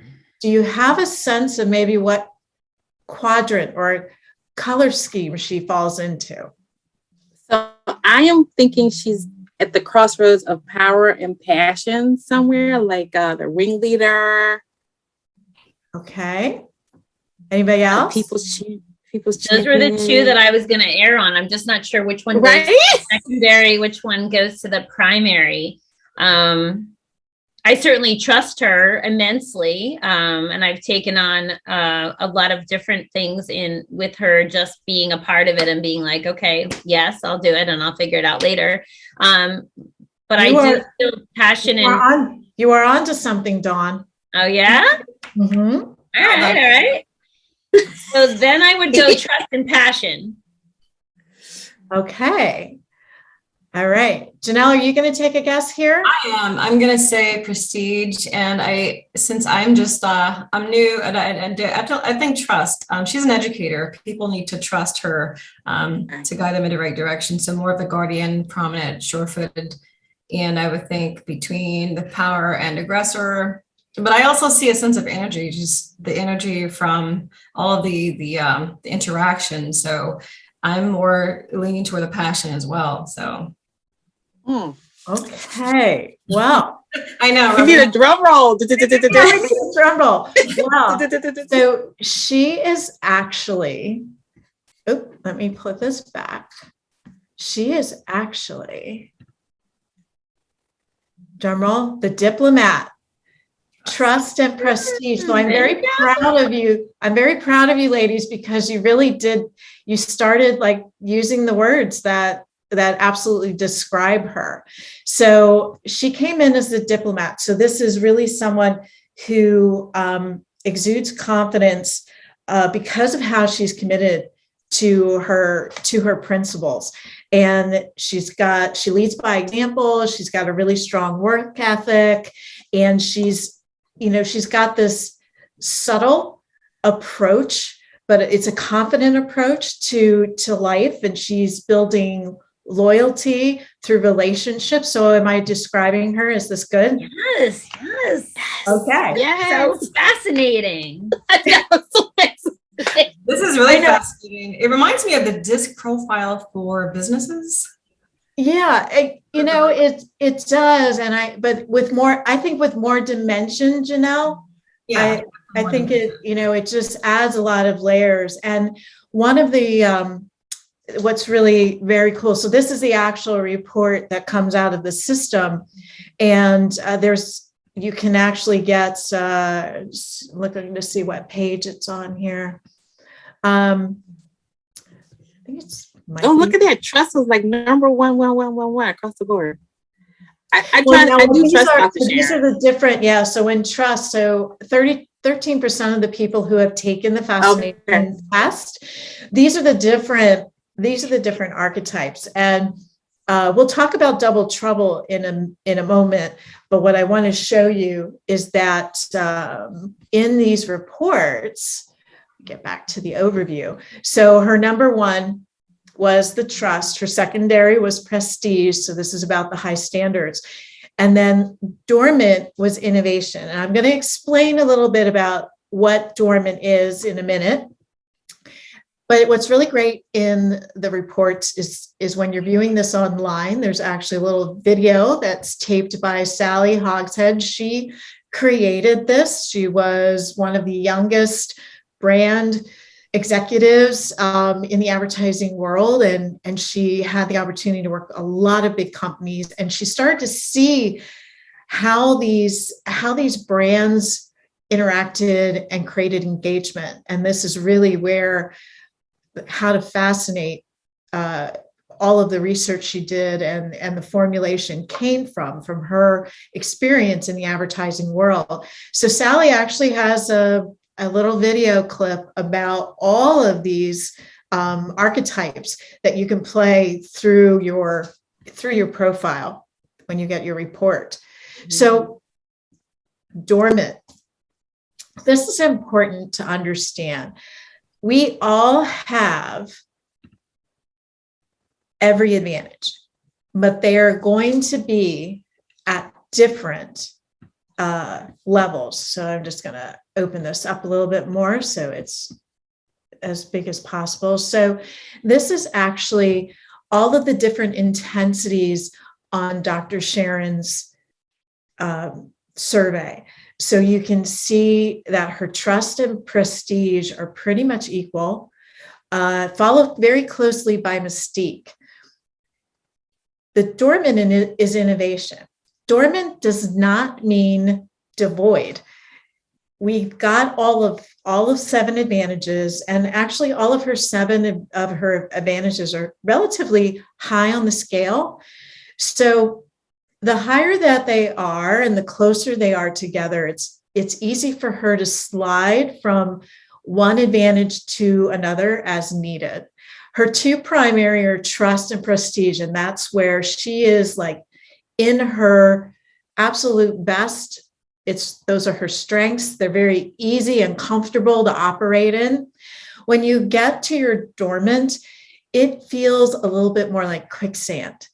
you have a sense of maybe what quadrant or color scheme she falls into? So I am thinking she's at the crossroads of power and passion somewhere, like the ringleader. Okay. Anybody else? People's Those were the 2 that I was going to err on. I'm just not sure which one goes to the secondary, which one goes to the primary. I certainly trust her immensely. And I've taken on a lot of different things with her, just being a part of it and being like, okay, yes, I'll do it and I'll figure it out later. But I do feel passion. You are on to something, Dawn. Oh, yeah? Mm-hmm. All right. So then I would go trust and passion. Okay. All right. Janelle, are you going to take a guess here? I am. I'm going to say prestige. And since I'm just, I'm new and I think trust. She's an educator. People need to trust her to guide them in the right direction. So more of the guardian, prominent, sure-footed. And I would think between the power and aggressor. But I also see a sense of energy, just the energy from all of the interaction. So I'm more leaning toward the passion as well. So. Okay. Wow. I know. We need a drum roll. Drum roll. Wow. So she is actually, let me put this back. She is actually, drum roll, the diplomat. Trust and prestige. So I'm very proud of you. I'm very proud of you, ladies, because you really did. You started like using the words that absolutely describe her. So she came in as a diplomat. So this is really someone who exudes confidence because of how she's committed to her principles. And she leads by example. She's got a really strong work ethic, and she's got this subtle approach, but it's a confident approach to life. And she's building loyalty through relationships. So am I describing her? Is this good? Yes. Okay. Yes. So fascinating. This is really fascinating. It reminds me of the DISC profile for businesses. Yeah, it does. But with more, I think with more dimension, Janelle, yeah, I think it just adds a lot of layers. And one of the, what's really very cool. So this is the actual report that comes out of the system. And you can actually get, looking to see what page it's on here. I think it's, look at that. Trust was like number one across the board. I do trust Dr. Sharon. These are the different, yeah. So in trust, 13% of the people who have taken the fascination test, these are the different archetypes. And we'll talk about double trouble in a moment. But what I want to show you is that in these reports, get back to the overview. So her number one was the trust. Her secondary was prestige. So this is about the high standards. And then dormant was innovation. And I'm going to explain a little bit about what dormant is in a minute. But what's really great in the reports is when you're viewing this online, there's actually a little video that's taped by Sally Hogshead. She created this. She was one of the youngest brand executives in the advertising world. And she had the opportunity to work with a lot of big companies. And she started to see how these brands interacted and created engagement. And this is really where how to fascinate all of the research she did and the formulation came from her experience in the advertising world. So Sally actually has a little video clip about all of these archetypes that you can play through your profile when you get your report. Mm-hmm. So dormant. This is important to understand. We all have every advantage, but they are going to be at different levels. So I'm just going to open this up a little bit more so it's as big as possible. So this is actually all of the different intensities on Dr. Sharon's survey. So you can see that her trust and prestige are pretty much equal, followed very closely by mystique. The dormant is innovation. Dormant does not mean devoid. We've got all of 7 advantages, and actually all of her 7 of her advantages are relatively high on the scale. So the higher that they are and the closer they are together, it's easy for her to slide from one advantage to another as needed. Her two primary are trust and prestige, and that's where she is like in her absolute best. Those are her strengths. They're very easy and comfortable to operate in. When you get to your dormant, it feels a little bit more like quicksand.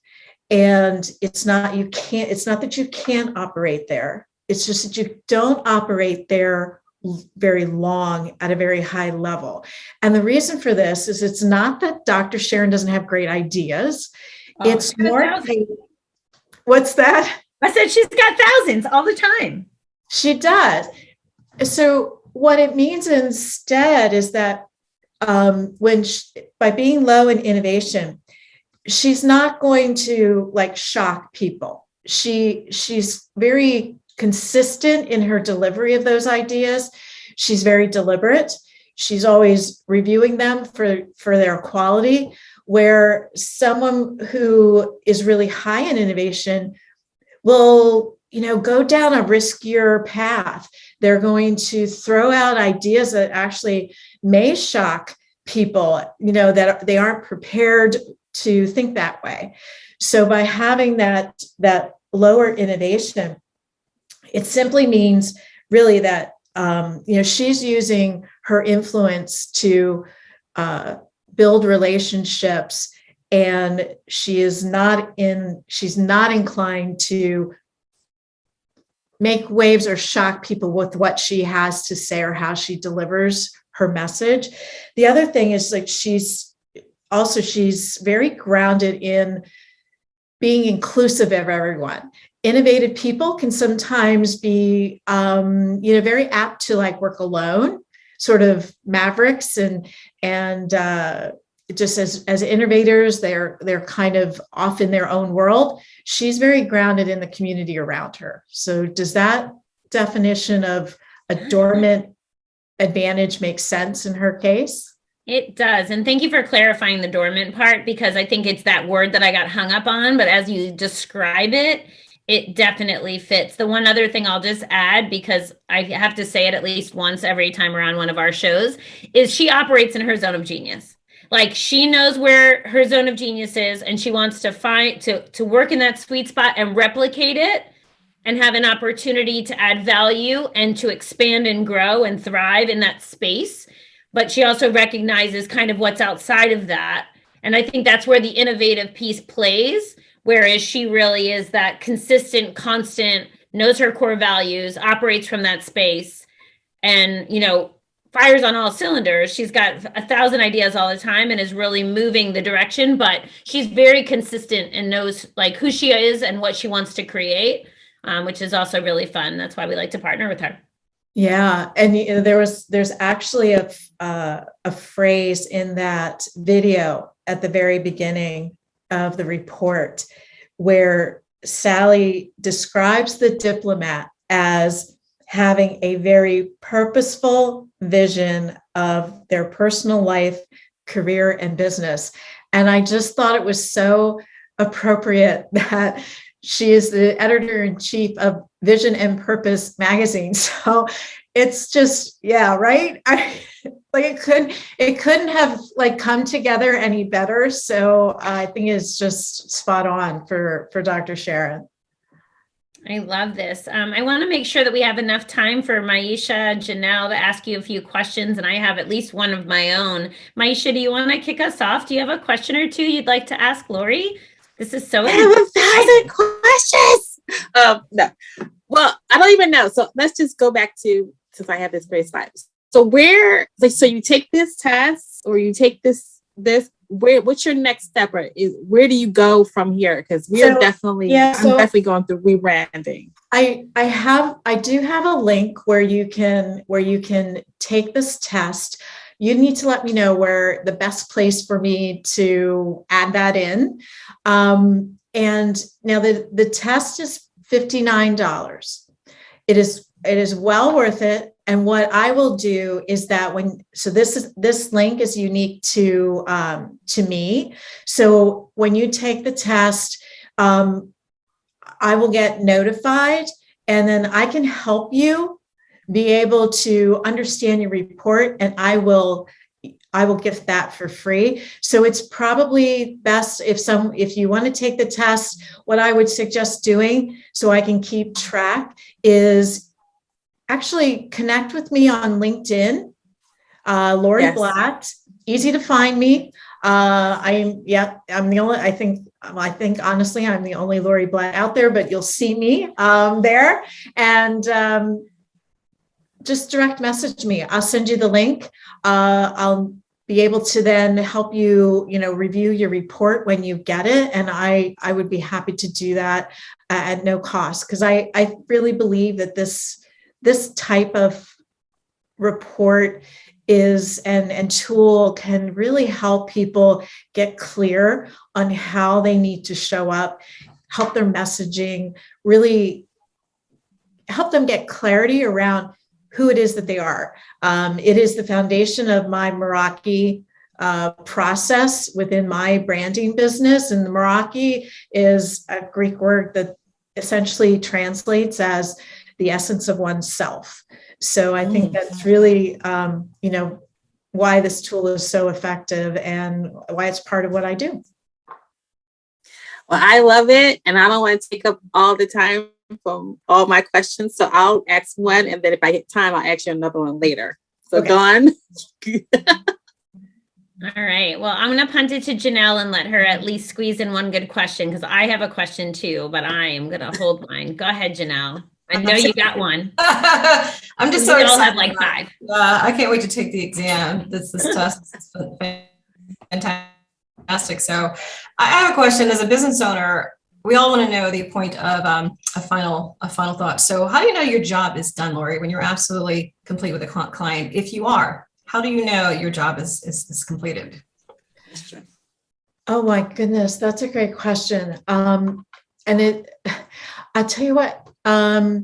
And it's not that you can't operate there. It's just that you don't operate there very long at a very high level. And the reason for this is it's not that Dr. Sharon doesn't have great ideas. It's more, what's that? I said she's got thousands all the time. She does. So what it means instead is that by being low in innovation, she's not going to like shock people. She's very consistent in her delivery of those ideas. She's very deliberate. She's always reviewing them for their quality, where someone who is really high in innovation will, go down a riskier path. They're going to throw out ideas that actually may shock people, that they aren't prepared to think that way. So by having that lower innovation, it simply means really that, she's using her influence to build relationships, and she's not inclined to make waves or shock people with what she has to say or how she delivers her message. The other thing is like she's very grounded in being inclusive of everyone. Innovative people can sometimes be, very apt to like work alone, sort of mavericks, and just as innovators, they're kind of off in their own world. She's very grounded in the community around her. So does that definition of a dormant advantage make sense in her case? It does. And thank you for clarifying the dormant part, because I think it's that word that I got hung up on. But as you describe it, it definitely fits. The one other thing I'll just add, because I have to say it at least once every time we're on one of our shows, is she operates in her zone of genius. Like she knows where her zone of genius is, and she wants to work in that sweet spot and replicate it and have an opportunity to add value and to expand and grow and thrive in that space. But she also recognizes kind of what's outside of that. And I think that's where the innovative piece plays, whereas she really is that consistent, constant, knows her core values, operates from that space, and, fires on all cylinders. She's got 1,000 ideas all the time and is really moving the direction, but she's very consistent and knows like who she is and what she wants to create, which is also really fun. That's why we like to partner with her. Yeah, and there's actually a phrase in that video at the very beginning of the report where Sally describes the diplomat as having a very purposeful vision of their personal life, career, and business. And I just thought it was so appropriate that she is the editor-in-chief of Vision and Purpose magazine. So it's just, yeah, right? It couldn't have like come together any better. So I think it's just spot on for Dr. Sharon. I love this. I want to make sure that we have enough time for Maisha, Janelle to ask you a few questions, and I have at least one of my own. Maisha, do you want to kick us off? Do you have a question or two you'd like to ask Lori? This is so. I have 1,000 questions. No, well, I don't even know. So let's just go back to, since I have this great slide. So so you take this test, or you take this. What's your next step, or where do you go from here? Because I'm definitely going through rebranding. I do have a link where you can take this test. You need to let me know where the best place for me to add that in. And now the test is $59. It is well worth it. And what I will do is that this link is unique to me. So when you take the test, I will get notified, and then I can help you be able to understand your report, and I will gift that for free. So it's probably best if you want to take the test, what I would suggest doing so I can keep track is actually connect with me on LinkedIn, Lori Blatt, easy to find me. I'm the only, I think honestly, I'm the only Lori Blatt out there, but you'll see me there, and just direct message me. I'll send you the link. I'll be able to then help you, review your report when you get it. And I would be happy to do that at no cost, because I really believe that this type of report is and tool can really help people get clear on how they need to show up, help their messaging, really help them get clarity around who it is that they are. It is the foundation of my Meraki process within my branding business. And the Meraki is a Greek word that essentially translates as the essence of oneself. So I think that's really, why this tool is so effective and why it's part of what I do. Well, I love it. And I don't want to take up all the time from all my questions. So I'll ask one, and then if I get time, I'll ask you another one later. So okay. Dawn. All right. Well, I'm going to punt it to Janelle and let her at least squeeze in one good question, because I have a question too, but I am going to hold mine. Go ahead, Janelle. I know you got one. I'm just so excited. We all have like 5. I can't wait to take the exam. This test is fantastic. So I have a question. As a business owner, we all want to know the point of a final thought. So how do you know your job is done, Lori, when you're absolutely complete with a client? If you are, how do you know your job is completed? Oh my goodness, that's a great question. I'll tell you what. I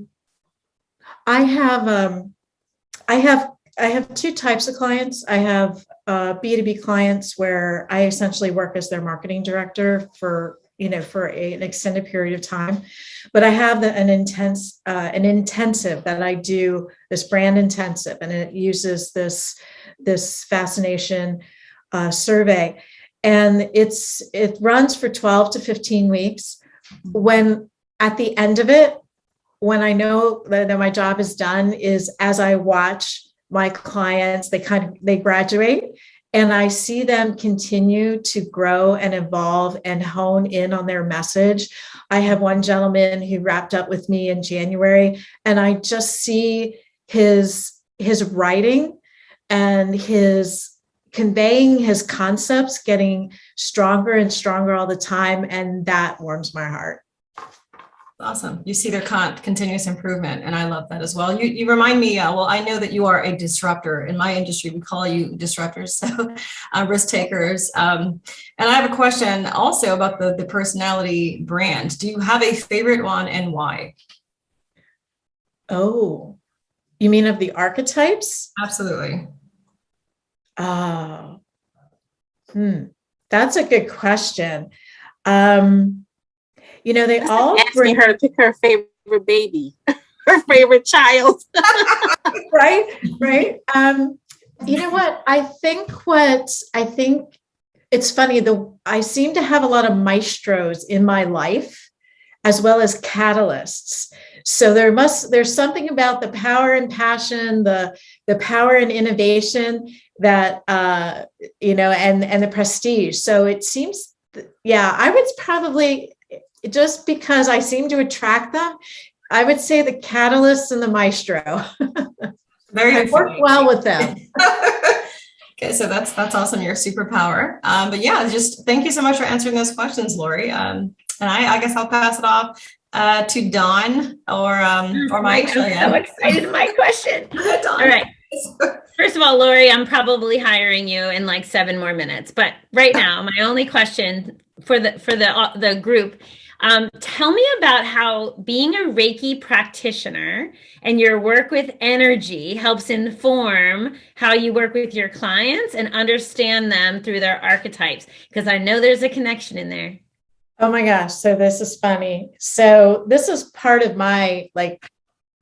have 2 types of clients. I have B2B clients where I essentially work as their marketing director for an extended period of time. But I have an intensive that I do, this brand intensive, and it uses this fascination survey, and it runs for 12 to 15 weeks. When at the end of it, when I know that my job is done, is as I watch my clients, they graduate, and I see them continue to grow and evolve and hone in on their message. I have one gentleman who wrapped up with me in January, and I just see his writing and his conveying his concepts getting stronger and stronger all the time, and that warms my heart. Awesome. You see their continuous improvement. And I love that as well. You remind me, well, I know that you are a disruptor. In my industry, we call you disruptors, so risk takers. And I have a question also about the personality brand. Do you have a favorite one, and why? Oh, you mean of the archetypes? Absolutely. That's a good question. They all asking her to pick her favorite baby, her favorite child. Right. You know what? I think it's funny. I seem to have a lot of maestros in my life, as well as catalysts. So there's something about the power and passion, the power and innovation that and the prestige. So it seems, I would probably, just because I seem to attract them, I would say the catalyst and the maestro. I work well with them. Okay, so that's awesome. Your superpower. But just thank you so much for answering those questions, Lori. And I guess I'll pass it off to Dawn or Maisha. I'm so excited. My question. Dawn. All right. First of all, Lori, I'm probably hiring you in like 7 more minutes. But right now, my only question for the group. Tell me about how being a Reiki practitioner and your work with energy helps inform how you work with your clients and understand them through their archetypes, because I know there's a connection in there. Oh my gosh. So this is funny. So this is part of my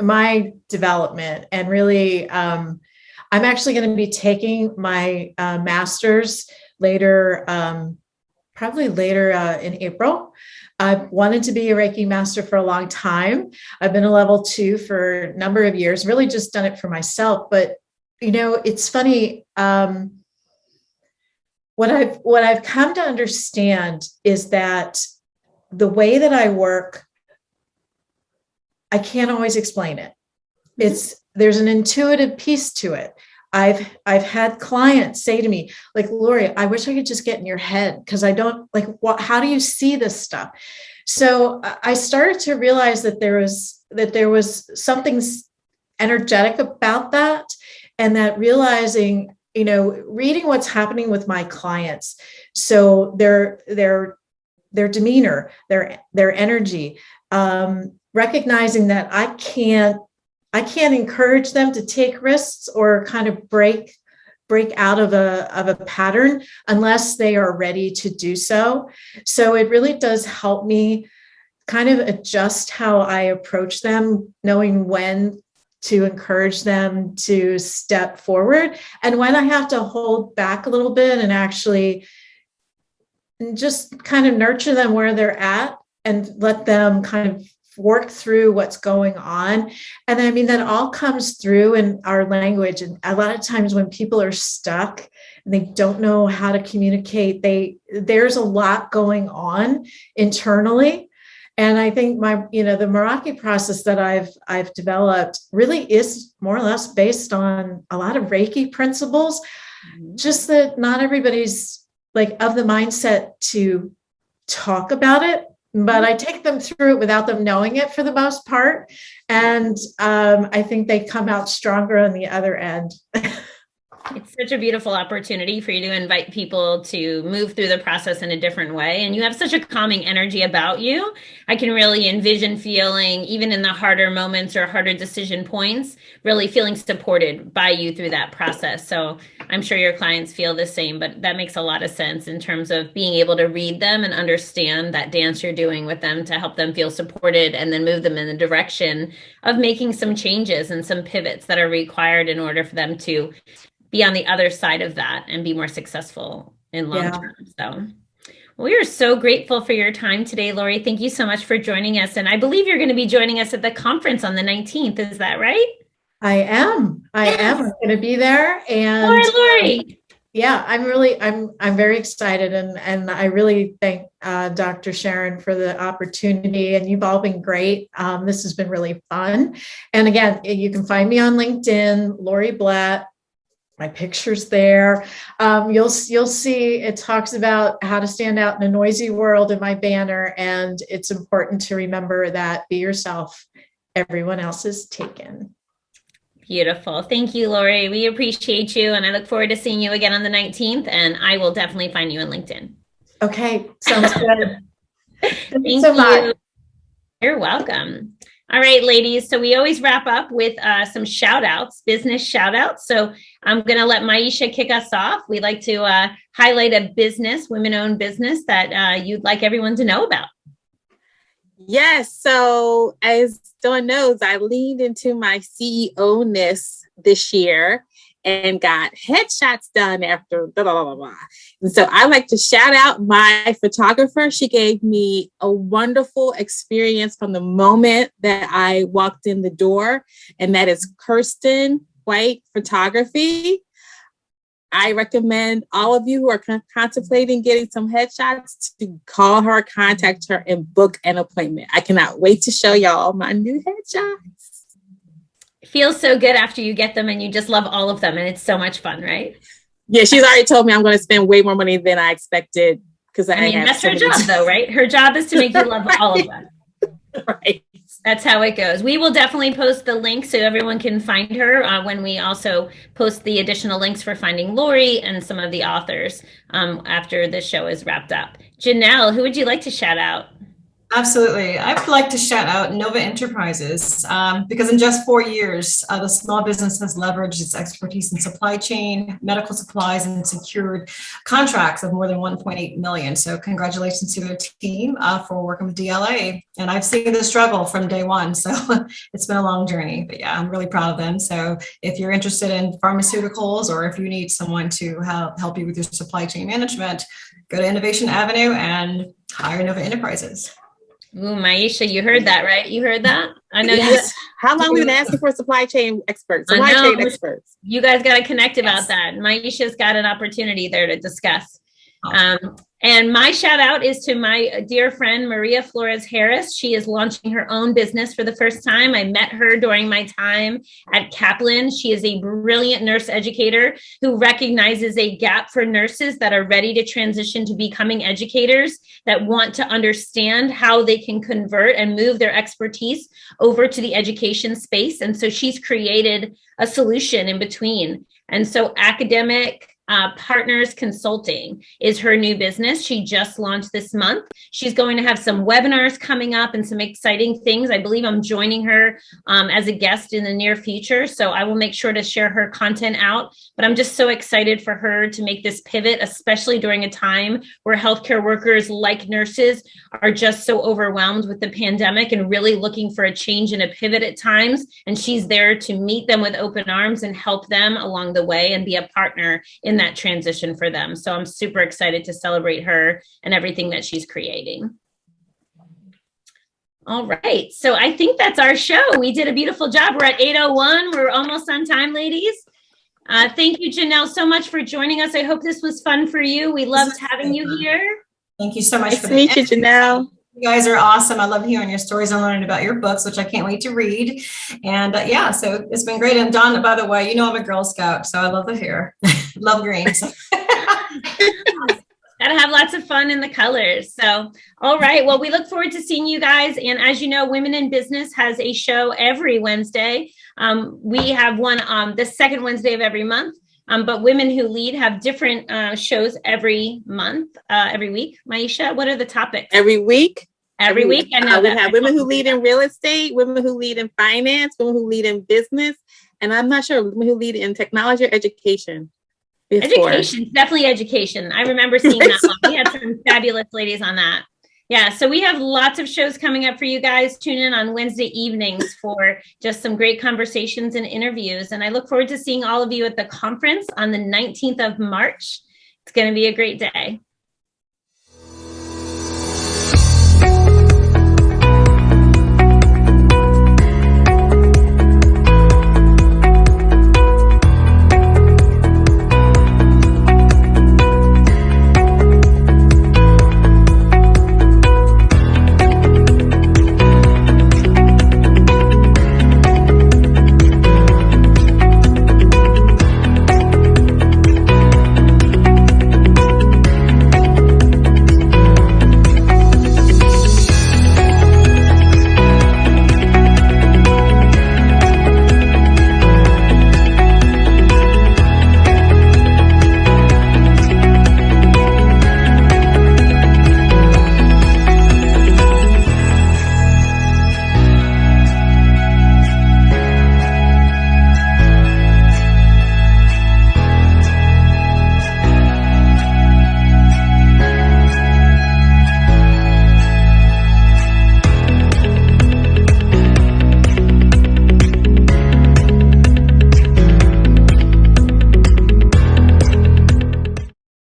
my development, and really, I'm actually going to be taking my master's later, probably later in April. I've wanted to be a Reiki master for a long time. I've been a level 2 for a number of years, really just done it for myself. But, it's funny. What I've come to understand is that the way that I work, I can't always explain it. There's an intuitive piece to it. I've had clients say to me, like, Lori, I wish I could just get in your head, because I don't how do you see this stuff? So I started to realize that there was something energetic about that, and that realizing, reading what's happening with my clients. So their demeanor, their energy, recognizing that I can't encourage them to take risks or kind of break out of a pattern unless they are ready to do so. So it really does help me kind of adjust how I approach them, knowing when to encourage them to step forward and when I have to hold back a little bit and actually just kind of nurture them where they're at and let them kind of work through what's going on. And I mean, that all comes through in our language. And a lot of times when people are stuck and they don't know how to communicate, there's a lot going on internally. And I think the Meraki process that I've developed really is more or less based on a lot of Reiki principles, just that not everybody's of the mindset to talk about it, but I take them through it without them knowing it for the most part. And I think they come out stronger on the other end. It's such a beautiful opportunity for you to invite people to move through the process in a different way. And you have such a calming energy about you. I can really envision feeling, even in the harder moments or harder decision points, really feeling supported by you through that process. So I'm sure your clients feel the same, but that makes a lot of sense in terms of being able to read them and understand that dance you're doing with them to help them feel supported and then move them in the direction of making some changes and some pivots that are required in order for them to be on the other side of that and be more successful in long term. So we are so grateful for your time today, Lori. Thank you so much for joining us. And I believe you're going to be joining us at the conference on the 19th. Is that right? I am. I'm going to be there. And Lori. I'm very excited. And I really thank Dr. Sharon for the opportunity, and you've all been great. This has been really fun. And again, you can find me on LinkedIn, Lori Blatt. My picture's there. You'll see it talks about how to stand out in a noisy world in my banner. And it's important to remember that be yourself. Everyone else is taken. Beautiful. Thank you, Lori. We appreciate you. And I look forward to seeing you again on the 19th. And I will definitely find you on LinkedIn. Okay. Sounds good. Thank you so much. You're welcome. All right, ladies. So we always wrap up with some shout outs, business shout outs. So I'm going to let Maisha kick us off. We like to highlight a business, women-owned business that you'd like everyone to know about. Yes. So as Dawn knows, I leaned into my CEO-ness this year and got headshots done after blah, blah, blah, blah. And so I like to shout out my photographer. She gave me a wonderful experience from the moment that I walked in the door, and that is Kirsten White Photography. I recommend all of you who are contemplating getting some headshots to call her, contact her, and book an appointment. I cannot wait to show y'all my new headshots. Feels so good after you get them and you just love all of them, and it's so much fun, right? Yeah, she's already told me I'm going to spend way more money than I expected, because I mean that's her job though, right? Her job is to make you love all of them. Right. That's how it goes. We will definitely post the link so everyone can find her when we also post the additional links for finding Lori and some of the authors after the show is wrapped up. Janelle, who would you like to shout out? Absolutely. I'd like to shout out Nova Enterprises because in just 4 years, the small business has leveraged its expertise in supply chain, medical supplies, and secured contracts of more than 1.8 million. So congratulations to their team for working with DLA. And I've seen the struggle from day one. So it's been a long journey, but yeah, I'm really proud of them. So if you're interested in pharmaceuticals or if you need someone to help you with your supply chain management, go to Innovation Avenue and hire Nova Enterprises. Ooh, Maisha, you heard that, right? You heard that? I know Yes. How long we've been asking for supply chain experts, supply chain experts. You guys got to connect about that. Maisha's got an opportunity there to discuss. And my shout out is to my dear friend, Maria Flores Harris. She is launching her own business for the first time. I met her during my time at Kaplan. She is a brilliant nurse educator who recognizes a gap for nurses that are ready to transition to becoming educators, that want to understand how they can convert and move their expertise over to the education space. And so she's created a solution in between. And so academic Partners Consulting is her new business. She just launched this month. She's going to have some webinars coming up and some exciting things. I believe I'm joining her as a guest in the near future. So I will make sure to share her content out. But I'm just so excited for her to make this pivot, especially during a time where healthcare workers like nurses are just so overwhelmed with the pandemic and really looking for a change and a pivot at times. And she's there to meet them with open arms and help them along the way and be a partner in that transition for them. So I'm super excited to celebrate her and everything that she's creating. All right. So I think that's our show. We did a beautiful job. We're at 8:01. We're almost on time, ladies. Thank you, Janelle, so much for joining us. I hope this was fun for you. We loved having you here. Thank you so much. Nice to meet you, Janelle. You guys are awesome. I love hearing your stories and learning about your books, which I can't wait to read. And yeah, so it's been great. And Dawn, by the way, you know I'm a Girl Scout, so I love the hair. Love green. So. Gotta have lots of fun in the colors. So, all right. Well, we look forward to seeing you guys. And as you know, Women in Business has a show every Wednesday. We have one on the second Wednesday of every month. But Women Who Lead have different shows every month, every week. Maisha, what are the topics? Every week. Every week. I know we have Women Who Lead in Real Estate, Women Who Lead in Finance, Women Who Lead in Business, and I'm not sure, Women Who Lead in Technology or Education. Education, definitely education. I remember seeing that one. We had some fabulous ladies on that. Yeah, so we have lots of shows coming up for you guys. Tune in on Wednesday evenings for just some great conversations and interviews. And I look forward to seeing all of you at the conference on the 19th of March. It's going to be a great day.